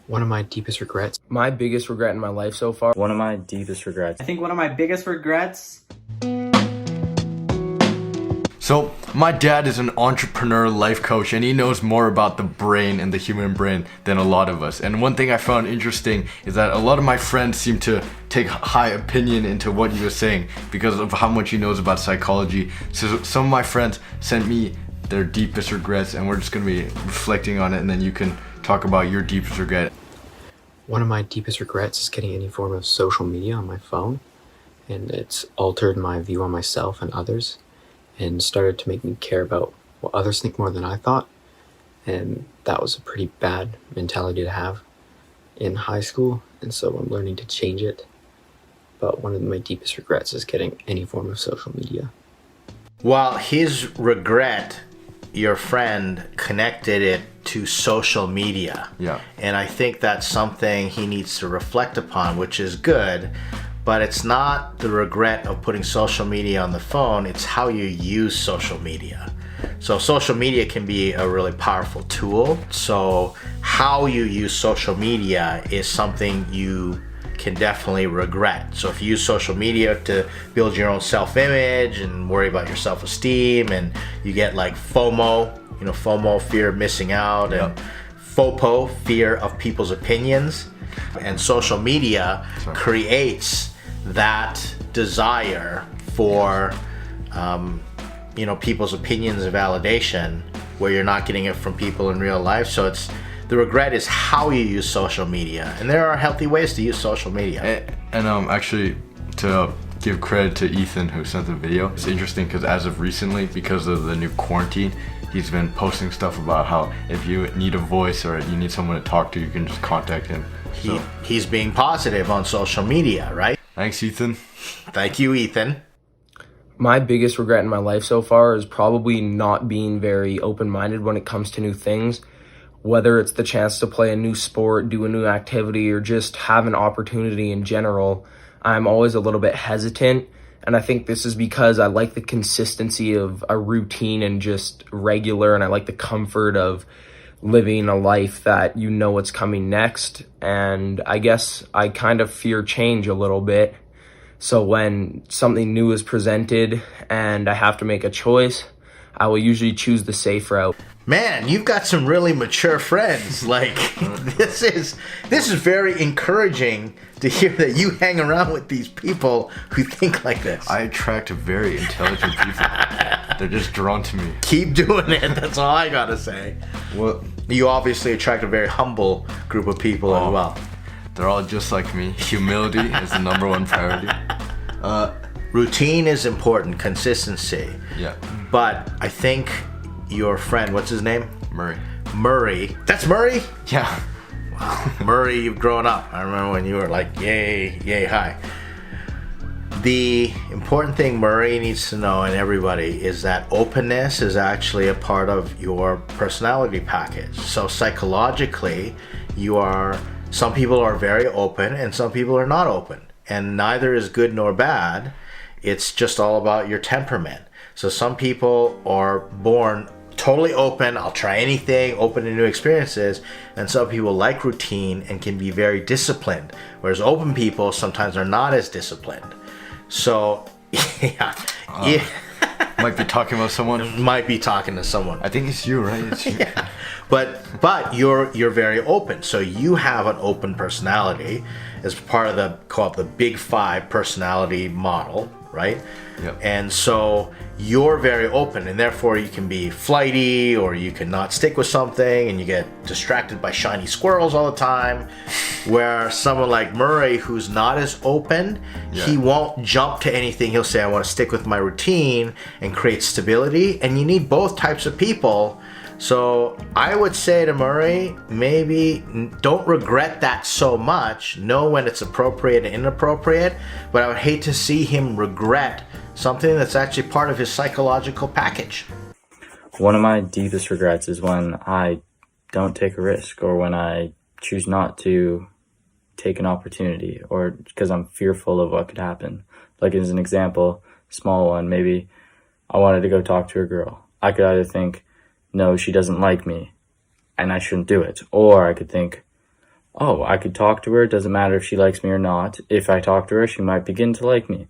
One of my deepest regrets. My biggest regret in my life so far. One of my deepest regrets. I think one of my biggest regrets. So, my dad is an entrepreneur life coach, and he knows more about the brain and the human brain than a lot of us. And one thing I found interesting is that a lot of my friends seem to take high opinion into what he was saying because of how much he knows about psychology. So some of my friends sent me their deepest regrets, and we're just going to be reflecting on it, and then you can talk about your deepest regret. One of my deepest regrets is getting any form of social media on my phone, and it's altered my view on myself and others, and started to make me care about what others think more than I thought. And that was a pretty bad mentality to have in high school, and so I'm learning to change it. But one of my deepest regrets is getting any form of social media. Well, his regret, your friend connected it to social media. Yeah. And I think that's something he needs to reflect upon, which is good. But it's not the regret of putting social media on the phone, it's how you use social media. So social media can be a really powerful tool. So how you use social media is something you can definitely regret. So if you use social media to build your own self-image and worry about your self-esteem, and you get like FOMO, FOMO, fear of missing out, and FOPO, fear of people's opinions, and social media creates that desire for people's opinions and validation, where you're not getting it from people in real life. So it's the regret is how you use social media, and there are healthy ways to use social media. And actually, to give credit to Ethan who sent the video, it's interesting because as of recently, because of the new quarantine, he's been posting stuff about how if you need a voice or you need someone to talk to, you can just contact him. He's being positive on social media, right? Thanks, Ethan. Thank you, Ethan. My biggest regret in my life so far is probably not being very open-minded when it comes to new things. Whether it's the chance to play a new sport, do a new activity, or just have an opportunity in general, I'm always a little bit hesitant. And I think this is because I like the consistency of a routine and just regular, and I like the comfort of living a life that you know what's coming next. And I guess I kind of fear change a little bit. So when something new is presented and I have to make a choice, I will usually choose the safe route. Man, you've got some really mature friends. Like, this is very encouraging to hear that you hang around with these people who think like this. I attract very intelligent people. They're just drawn to me. Keep doing it. That's all I gotta say. Well, you obviously attract a very humble group of people as well. They're all just like me. Humility is the number one priority. Routine is important, consistency. Yeah. But I think your friend, what's his name? Murray. That's Murray? Yeah. Wow. Murray, you've grown up. I remember when you were like, yay, hi. The important thing Murray needs to know, and everybody, is that openness is actually a part of your personality package. So psychologically, some people are very open and some people are not open. And neither is good nor bad. It's just all about your temperament. So some people are born totally open, I'll try anything, open to new experiences, and some people like routine and can be very disciplined, whereas open people sometimes are not as disciplined. So Might be talking about someone. Might be talking to someone. I think it's you, right? It's you. Yeah. But you're very open, so you have an open personality as part of the Big Five personality model, right? Yep. And so you're very open, and therefore you can be flighty, or you can not stick with something and you get distracted by shiny squirrels all the time. Where someone like Murray, who's not as open, he won't jump to anything. He'll say, I want to stick with my routine and create stability. And you need both types of people. So I would say to Murray, maybe don't regret that so much. Know when it's appropriate and inappropriate. But I would hate to see him regret something that's actually part of his psychological package. One of my deepest regrets is when I don't take a risk, or when I choose not to take an opportunity, or because I'm fearful of what could happen. Like, as an example, small one, maybe I wanted to go talk to a girl. I could either think, no, she doesn't like me and I shouldn't do it. Or I could think, oh, I could talk to her. It doesn't matter if she likes me or not. If I talk to her, she might begin to like me.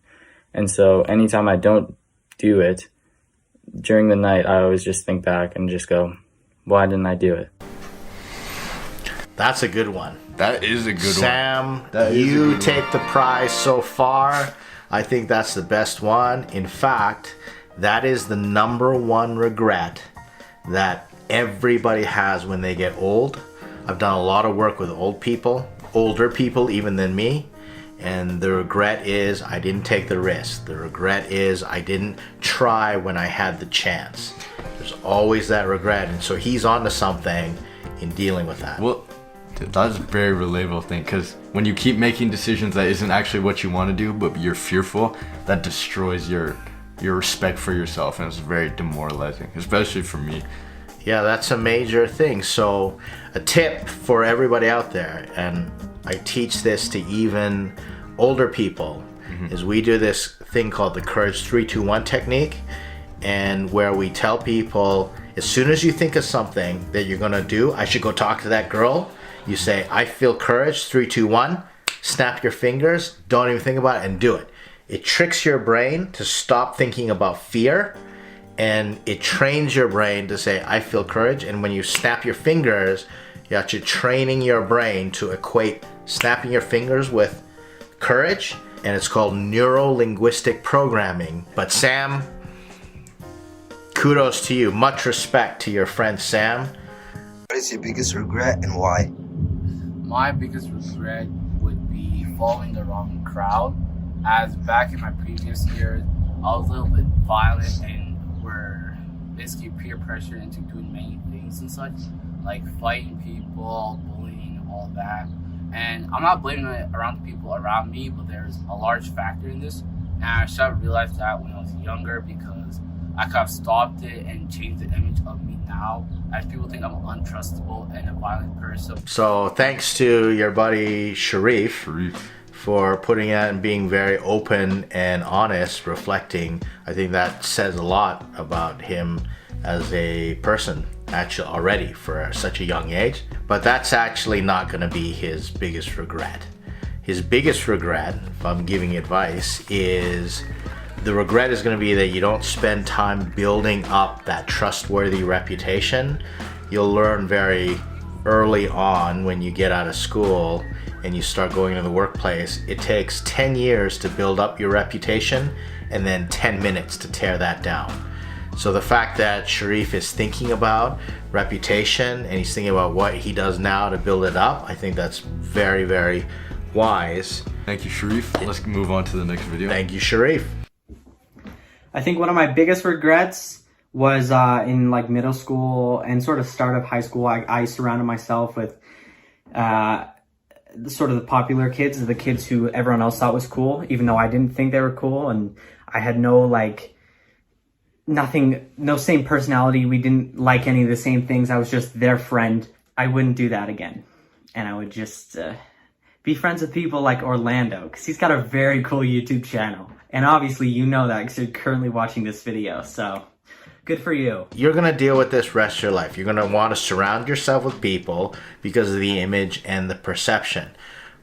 And so anytime I don't do it, during the night, I always just think back and just go, why didn't I do it? That's a good one. That is a good Sam, one. That is a you good take one. the prize so far. I think that's the best one. In fact, that is the number one regret that everybody has when they get old. I've done a lot of work with old people, older people even than me, and the regret is I didn't take the risk. The regret is I didn't try when I had the chance. There's always that regret, and so he's onto something in dealing with that. Well, that's a very relatable thing, because when you keep making decisions that isn't actually what you want to do, but you're fearful, that destroys your respect for yourself, and it's very demoralizing, especially for me. Yeah, that's a major thing. So a tip for everybody out there, and I teach this to even older people, is we do this thing called the Courage 3-2-1 technique, and where we tell people, as soon as you think of something that you're gonna do, I should go talk to that girl, you say, I feel courage, 3-2-1, snap your fingers, don't even think about it, and do it. It tricks your brain to stop thinking about fear, and it trains your brain to say, I feel courage. And when you snap your fingers, you're actually training your brain to equate snapping your fingers with courage, and it's called neuro-linguistic programming. But Sam, kudos to you. Much respect to your friend Sam. What is your biggest regret and why? My biggest regret would be following the wrong crowd. As back in my previous years, I was a little bit violent and were basically peer pressure into doing many things and such, like fighting people, bullying, all that. And I'm not blaming it around the people around me, but there's a large factor in this. And I should have realized that when I was younger, because I could have stopped it and changed the image of me now, as people think I'm untrustable and a violent person. So thanks to your buddy Sharif for putting out and being very open and honest, reflecting. I think that says a lot about him as a person, actually, already for such a young age. But that's actually not going to be his biggest regret. His biggest regret, if I'm giving advice, is the regret is going to be that you don't spend time building up that trustworthy reputation. You'll learn very early on when you get out of school and you start going to the workplace, it takes 10 years to build up your reputation and then 10 minutes to tear that down. So the fact that Sharif is thinking about reputation and he's thinking about what he does now to build it up, I think that's very, very wise. Thank you, Sharif. Let's move on to the next video. Thank you, Sharif. I think one of my biggest regrets was in like middle school and sort of start of high school. I surrounded myself with sort of the popular kids, the kids who everyone else thought was cool, even though I didn't think they were cool, and I had no same personality. We didn't like any of the same things. I was just their friend. I wouldn't do that again, and I would just be friends with people like Orlando, because he's got a very cool YouTube channel, and obviously you know that because you're currently watching this video, so good for you. You're going to deal with this rest of your life. You're going to want to surround yourself with people because of the image and the perception.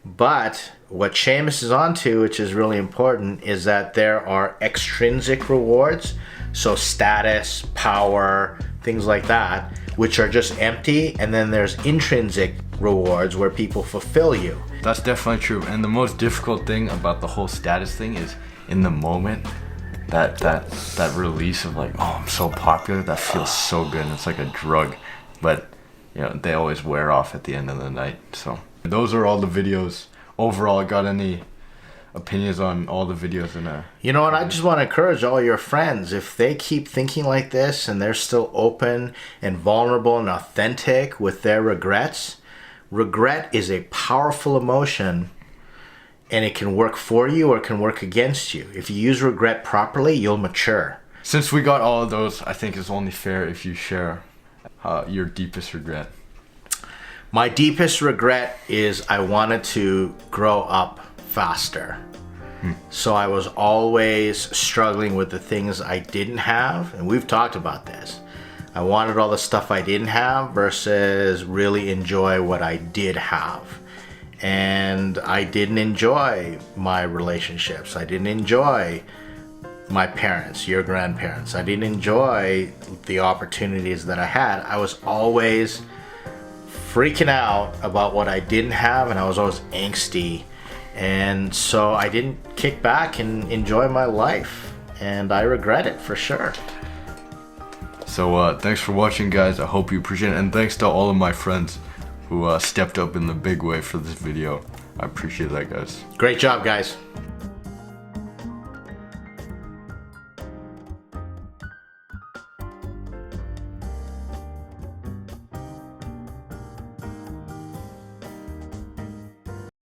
But what Seamus is onto, which is really important, is that there are extrinsic rewards, so status, power, things like that, which are just empty, and then there's intrinsic rewards where people fulfill you. That's definitely true. And the most difficult thing about the whole status thing is in the moment, that release of like, oh, I'm so popular, that feels so good, and it's like a drug. But you know, they always wear off at the end of the night. So those are all the videos. Overall, got any opinions on all the videos in a... You know what, I just want to encourage all your friends, if they keep thinking like this and they're still open and vulnerable and authentic with their regrets, regret is a powerful emotion, and it can work for you or it can work against you. If you use regret properly, you'll mature. Since we got all of those, I think it's only fair if you share your deepest regret. My deepest regret is I wanted to grow up faster. So I was always struggling with the things I didn't have, and we've talked about this. I wanted all the stuff I didn't have versus really enjoy what I did have. And I didn't enjoy my relationships. I didn't enjoy my parents, your grandparents. I didn't enjoy the opportunities that I had. I was always freaking out about what I didn't have, and I was always angsty. And so I didn't kick back and enjoy my life. And I regret it for sure. So thanks for watching, guys. I hope you appreciate it. And thanks to all of my friends who stepped up in the big way for this video. I appreciate that, guys. Great job, guys.